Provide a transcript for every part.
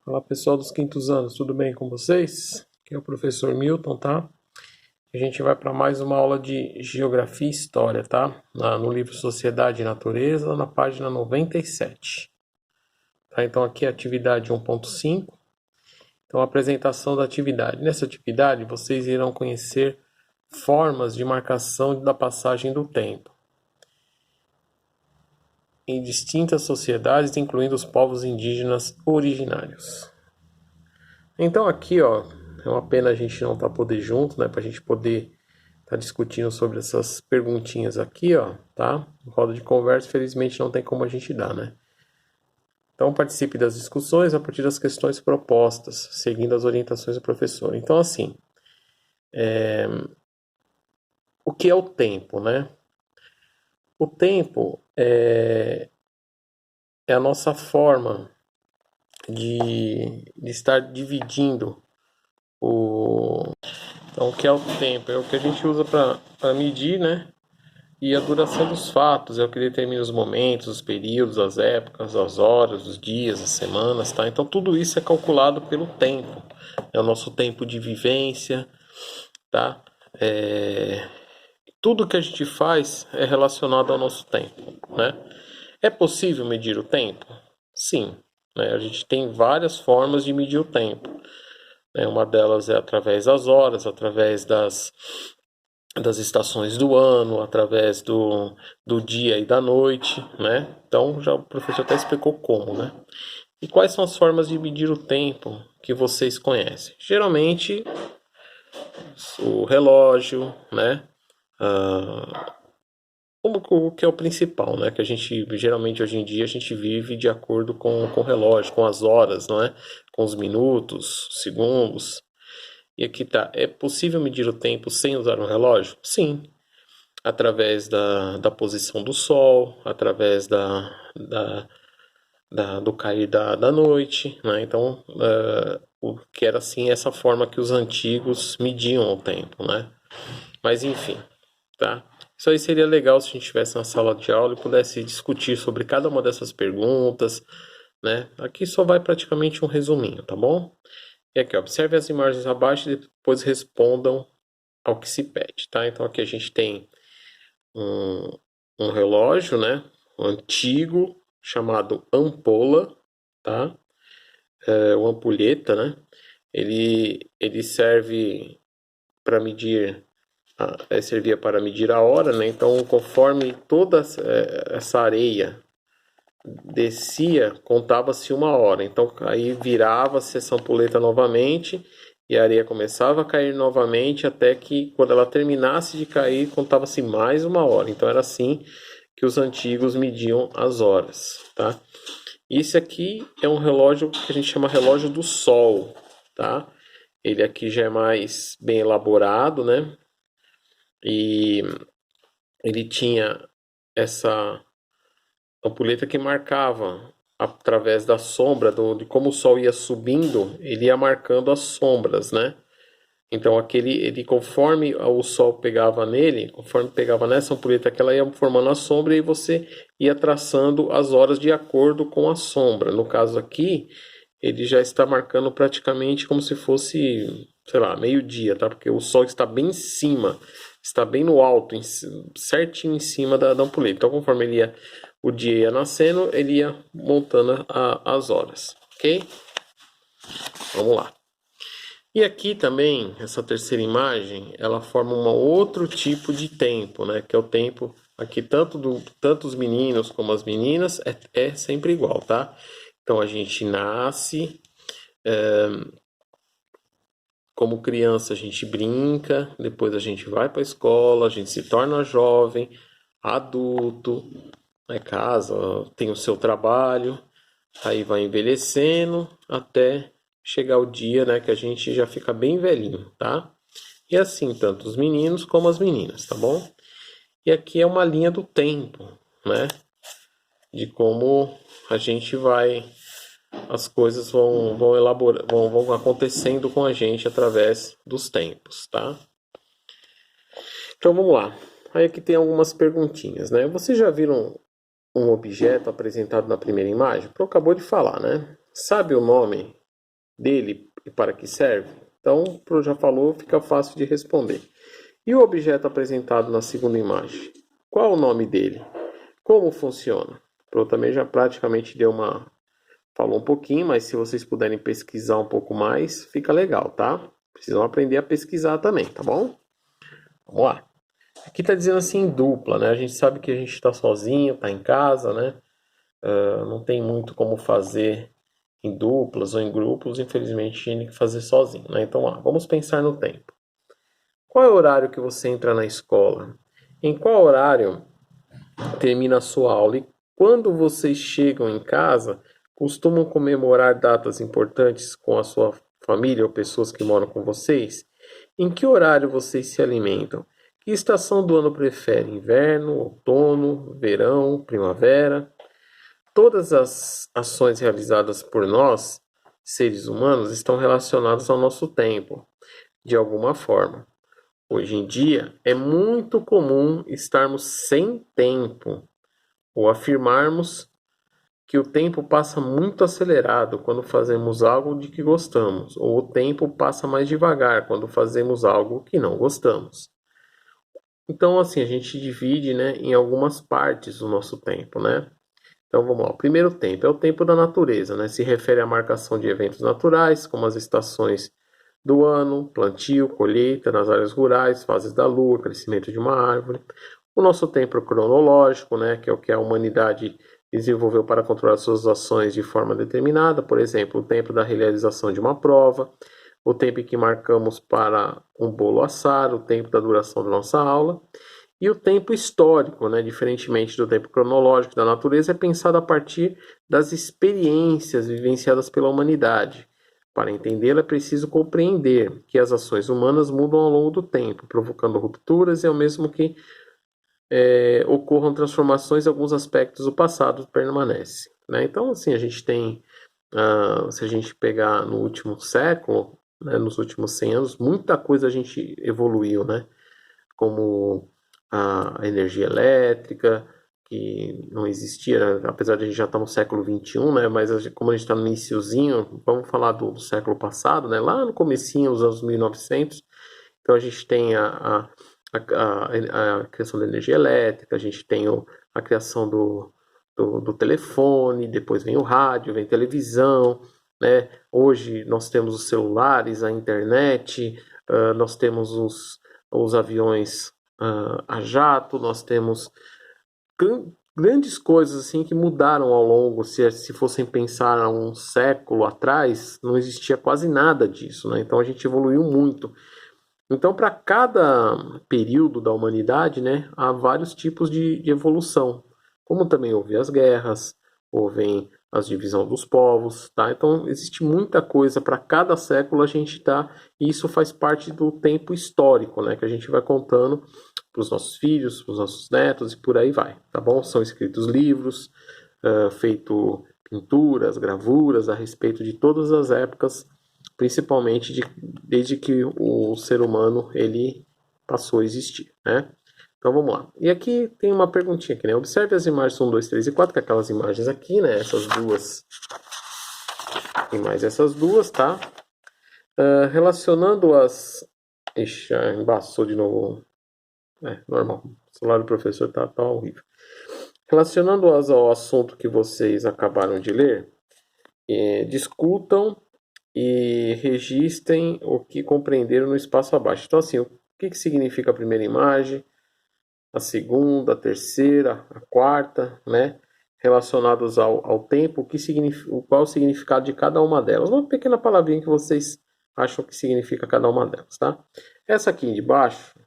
Olá pessoal dos quintos anos, tudo bem com vocês? Aqui é o professor Milton, tá? A gente vai para mais uma aula de Geografia e História, tá? No livro Sociedade e Natureza, na página 97. Tá? Então aqui é a atividade 1.5. Então a apresentação da atividade. Nessa atividade vocês irão conhecer formas de marcação da passagem do tempo em distintas sociedades, incluindo os povos indígenas originários. Então aqui, ó, é uma pena a gente não tá poder junto, né, pra gente poder tá discutindo sobre essas perguntinhas aqui, ó, tá? Roda de conversa, felizmente não tem como a gente dar, né? Então participe das discussões a partir das questões propostas, seguindo as orientações do professor. Então assim, o que é o tempo, né? O tempo é a nossa forma de estar dividindo o... Então, o que é o tempo? É o que a gente usa para medir, né? E a duração dos fatos é o que determina os momentos, os períodos, as épocas, as horas, os dias, as semanas, tá? Então, tudo isso é calculado pelo tempo. É o nosso tempo de vivência, tá? Tudo que a gente faz é relacionado ao nosso tempo, né? É possível medir o tempo? Sim, né? A gente tem várias formas de medir o tempo. Uma delas é através das horas, através das estações do ano, através do dia e da noite, né? Então, já o professor até explicou como, né? E quais são as formas de medir o tempo que vocês conhecem? Geralmente, o relógio, né? O que é o principal, né? Que a gente, geralmente, hoje em dia, a gente vive de acordo com o relógio, com as horas, não é? Com os minutos, segundos. E aqui tá, é possível medir o tempo sem usar um relógio? Sim, através da posição do sol, através do cair da noite, né? Então, o que era assim, essa forma que os antigos mediam o tempo, né? Mas enfim, tá? Isso aí seria legal se a gente estivesse na sala de aula e pudesse discutir sobre cada uma dessas perguntas, né? Aqui só vai praticamente um resuminho, tá bom? E aqui, ó, observe as imagens abaixo e depois respondam ao que se pede, tá? Então aqui a gente tem um, um relógio, né? Um antigo chamado ampola, tá? Uma ampulheta, né? Ele serve para medir, servia para medir a hora, né? Então, conforme toda essa areia descia, contava-se uma hora. Então, aí virava-se essa ampulheta novamente e a areia começava a cair novamente até que, quando ela terminasse de cair, contava-se mais uma hora. Então, era assim que os antigos mediam as horas, tá? Isso aqui é um relógio que a gente chama relógio do sol, tá? Ele aqui já é mais bem elaborado, né? E ele tinha essa ampulheta que marcava através da sombra, de como o sol ia subindo, ele ia marcando as sombras, né? Então ele conforme o sol pegava nele, conforme pegava nessa ampulheta que ela ia formando a sombra e você ia traçando as horas de acordo com a sombra. No caso aqui, ele já está marcando praticamente como se fosse, sei lá, meio-dia, tá? Porque o sol está bem em cima, está bem no alto, certinho em cima da ampulheta. Então, conforme o dia ia nascendo, ele ia montando as horas, ok? Vamos lá. E aqui também, essa terceira imagem, ela forma um outro tipo de tempo, né? Que é o tempo aqui tanto os meninos como as meninas é sempre igual, tá? Então a gente nasce, como criança a gente brinca, depois a gente vai para a escola, a gente se torna jovem, adulto, casa, tem o seu trabalho, aí vai envelhecendo até chegar o dia, né, que a gente já fica bem velhinho, tá? E assim, tanto os meninos como as meninas, tá bom? E aqui é uma linha do tempo, né? De como a gente as coisas vão elaborar, vão acontecendo com a gente através dos tempos, tá? Então vamos lá. Aí aqui tem algumas perguntinhas, né? Vocês já viram um objeto apresentado na primeira imagem? Acabou de falar, né? Sabe o nome dele e para que serve? Então, o Pro já falou, fica fácil de responder. E o objeto apresentado na segunda imagem? Qual é o nome dele? Como funciona? O Pro também já praticamente falou um pouquinho, mas se vocês puderem pesquisar um pouco mais, fica legal, tá? Precisam aprender a pesquisar também, tá bom? Vamos lá. Aqui tá dizendo assim dupla, né? A gente sabe que a gente está sozinho, tá em casa, né? Não tem muito como fazer em duplas ou em grupos, infelizmente tinha que fazer sozinho, né? Então, vamos pensar no tempo. Qual é o horário que você entra na escola? Em qual horário termina a sua aula? E quando vocês chegam em casa, costumam comemorar datas importantes com a sua família ou pessoas que moram com vocês? Em que horário vocês se alimentam? Que estação do ano prefere? Inverno, outono, verão, primavera? Todas as ações realizadas por nós, seres humanos, estão relacionadas ao nosso tempo, de alguma forma. Hoje em dia, é muito comum estarmos sem tempo ou afirmarmos que o tempo passa muito acelerado quando fazemos algo de que gostamos, ou o tempo passa mais devagar quando fazemos algo que não gostamos. Então, assim, a gente divide, né, em algumas partes o nosso tempo, né? Então vamos lá. O primeiro tempo é o tempo da natureza, né? Se refere à marcação de eventos naturais, como as estações do ano, plantio, colheita nas áreas rurais, fases da lua, crescimento de uma árvore. O nosso tempo cronológico, né? Que é o que a humanidade desenvolveu para controlar suas ações de forma determinada. Por exemplo, o tempo da realização de uma prova, o tempo em que marcamos para um bolo assar, o tempo da duração da nossa aula. E o tempo histórico, né, diferentemente do tempo cronológico da natureza, é pensado a partir das experiências vivenciadas pela humanidade. Para entendê-la, é preciso compreender que as ações humanas mudam ao longo do tempo, provocando rupturas e ao mesmo que ocorram transformações em alguns aspectos do passado permanece. Né? Então, assim, a gente tem, se a gente pegar no último século, né, nos últimos 100 anos, muita coisa a gente evoluiu, né? Como a energia elétrica, que não existia, apesar de a gente já estar no século XXI, né? Mas como a gente está no iniciozinho, vamos falar do século passado, né? Lá no comecinho, os anos 1900, então a gente tem a criação da energia elétrica, a gente tem a criação do telefone, depois vem o rádio, vem a televisão, né? Hoje nós temos os celulares, a internet, nós temos os aviões a jato, nós temos grandes coisas assim que mudaram ao longo. Se fossem pensar há um século atrás, não existia quase nada disso, né? Então a gente evoluiu muito. Então, para cada período da humanidade, né, há vários tipos de evolução. Como também houve as guerras, houve as divisões dos povos, tá? Então, existe muita coisa para cada século a gente tá, e isso faz parte do tempo histórico, né, que a gente vai contando para os nossos filhos, para os nossos netos e por aí vai, tá bom? São escritos livros, feito pinturas, gravuras a respeito de todas as épocas, principalmente desde que o ser humano ele passou a existir, né? Então vamos lá. E aqui tem uma perguntinha aqui, né? Observe as imagens 1, 2, 3 e 4, que é aquelas imagens aqui, né? Essas duas e mais essas duas, tá? Relacionando as... Ixi, embaçou de novo. Normal. O celular do professor tá horrível. Relacionando-as ao assunto que vocês acabaram de ler, discutam e registrem o que compreenderam no espaço abaixo. Então, assim, o que significa a primeira imagem, a segunda, a terceira, a quarta, né? Relacionados ao tempo, qual o significado de cada uma delas. Uma pequena palavrinha que vocês acham que significa cada uma delas, tá? Essa aqui de baixo,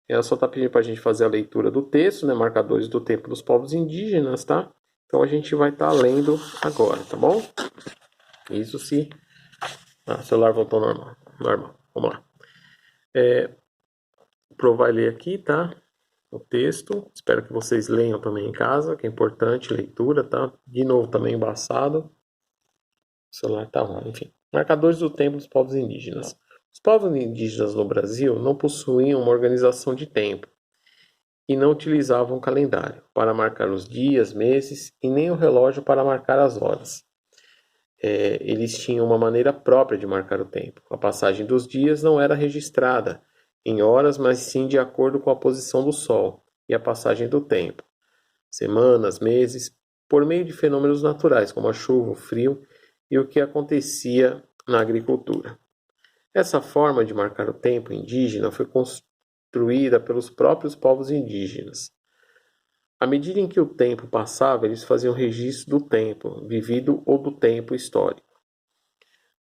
ela só está pedindo para a gente fazer a leitura do texto, né? Marcadores do tempo dos povos indígenas, tá? Então a gente vai estar lendo agora, tá bom? Isso se... o celular voltou normal. Vamos lá. O Pro vai ler aqui, tá? O texto. Espero que vocês leiam também em casa, que é importante, leitura, tá? De novo, também embaçado. O celular tá ruim, enfim. Marcadores do tempo dos povos indígenas. Os povos indígenas no Brasil não possuíam uma organização de tempo e não utilizavam calendário para marcar os dias, meses e nem o relógio para marcar as horas. eles tinham uma maneira própria de marcar o tempo. A passagem dos dias não era registrada em horas, mas sim de acordo com a posição do Sol e a passagem do tempo. Semanas, meses, por meio de fenômenos naturais, como a chuva, o frio e o que acontecia na agricultura. Essa forma de marcar o tempo indígena foi construída pelos próprios povos indígenas. À medida em que o tempo passava, eles faziam registro do tempo vivido ou do tempo histórico,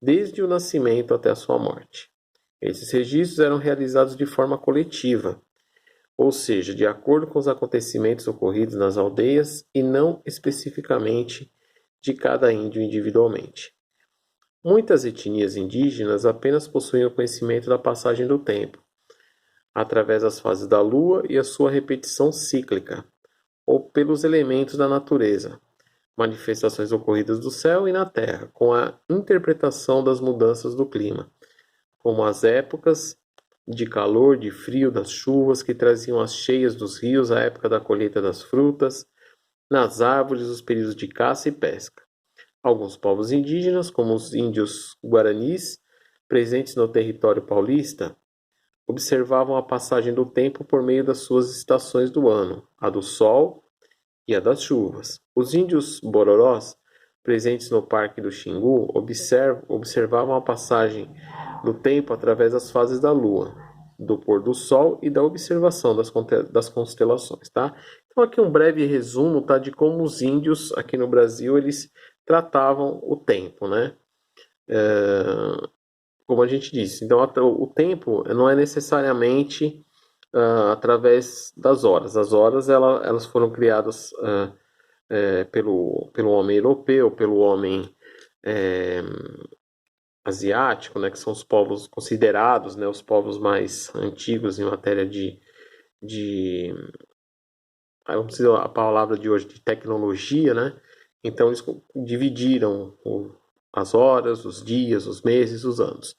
desde o nascimento até a sua morte. Esses registros eram realizados de forma coletiva, ou seja, de acordo com os acontecimentos ocorridos nas aldeias e não especificamente de cada índio individualmente. Muitas etnias indígenas apenas possuíam conhecimento da passagem do tempo, através das fases da lua e a sua repetição cíclica, ou pelos elementos da natureza, manifestações ocorridas do céu e na terra, com a interpretação das mudanças do clima, como as épocas de calor, de frio, das chuvas que traziam as cheias dos rios, a época da colheita das frutas, nas árvores, os períodos de caça e pesca. Alguns povos indígenas, como os índios guaranis, presentes no território paulista, observavam a passagem do tempo por meio das suas estações do ano, a do sol e a das chuvas. Os índios bororós, presentes no Parque do Xingu, observavam a passagem do tempo através das fases da lua, do pôr do sol e da observação das constelações, tá? Então aqui um breve resumo, tá, de como os índios aqui no Brasil eles tratavam o tempo, né? Como a gente disse, então o tempo não é necessariamente através das horas. As horas elas foram criadas pelo homem europeu, pelo homem asiático, né, que são os povos considerados, né, os povos mais antigos em matéria vamos dizer a palavra de hoje, de tecnologia, né? Então eles dividiram as horas, os dias, os meses, os anos.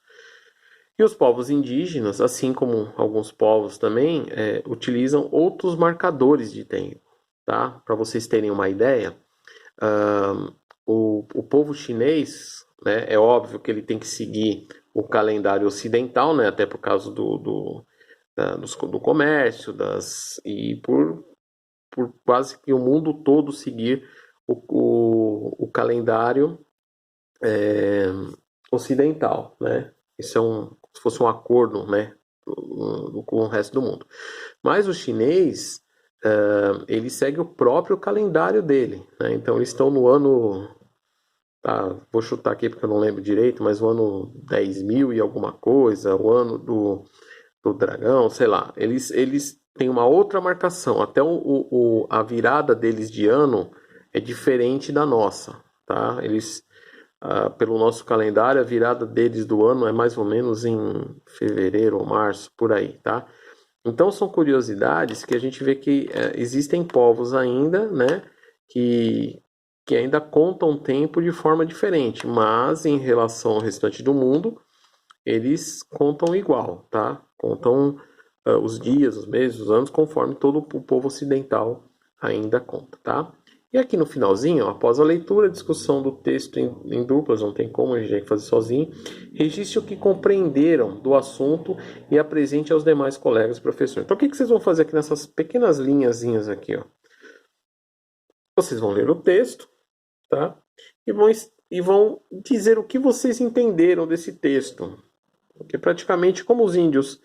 E os povos indígenas, assim como alguns povos também, utilizam outros marcadores de tempo, tá? Para vocês terem uma ideia, o povo chinês, né, é óbvio que ele tem que seguir o calendário ocidental, né, até por causa do comércio, e por quase que o mundo todo seguir o calendário ocidental, né? Isso é se fosse um acordo, né, com o resto do mundo. Mas o chinês, ele segue o próprio calendário dele, né? Então eles estão no ano, vou chutar aqui porque eu não lembro direito, mas o ano 10.000 e alguma coisa, o ano do dragão, sei lá. Eles têm uma outra marcação, até a virada deles de ano é diferente da nossa, tá? Pelo nosso calendário, a virada deles do ano é mais ou menos em fevereiro ou março, por aí, tá? Então são curiosidades que a gente vê que existem povos ainda, né, que ainda contam tempo de forma diferente, mas em relação ao restante do mundo, eles contam igual, tá? Contam os dias, os meses, os anos, conforme todo o povo ocidental ainda conta, tá? E aqui no finalzinho, após a leitura e discussão do texto em duplas, não tem como, a gente tem que fazer sozinho, registre o que compreenderam do assunto e apresente aos demais colegas professores. Então o que vocês vão fazer aqui nessas pequenas linhazinhas aqui, ó? Vocês vão ler o texto, tá? E vão dizer o que vocês entenderam desse texto. Porque praticamente como os índios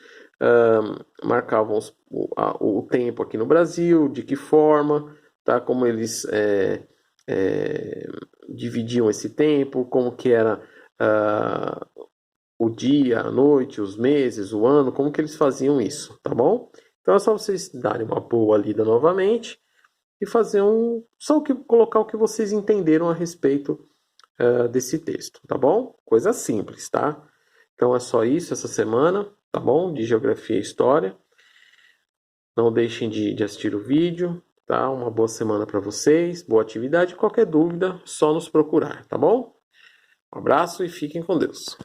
marcavam o tempo aqui no Brasil, de que forma, tá? Como eles dividiam esse tempo, como que era o dia, a noite, os meses, o ano, como que eles faziam isso, tá bom? Então é só vocês darem uma boa lida novamente e fazer colocar o que vocês entenderam a respeito desse texto, tá bom? Coisa simples, tá? Então é só isso essa semana, tá bom? De Geografia e História. Não deixem de assistir o vídeo, tá? Uma boa semana para vocês, boa atividade. Qualquer dúvida, só nos procurar, tá bom? Um abraço e fiquem com Deus.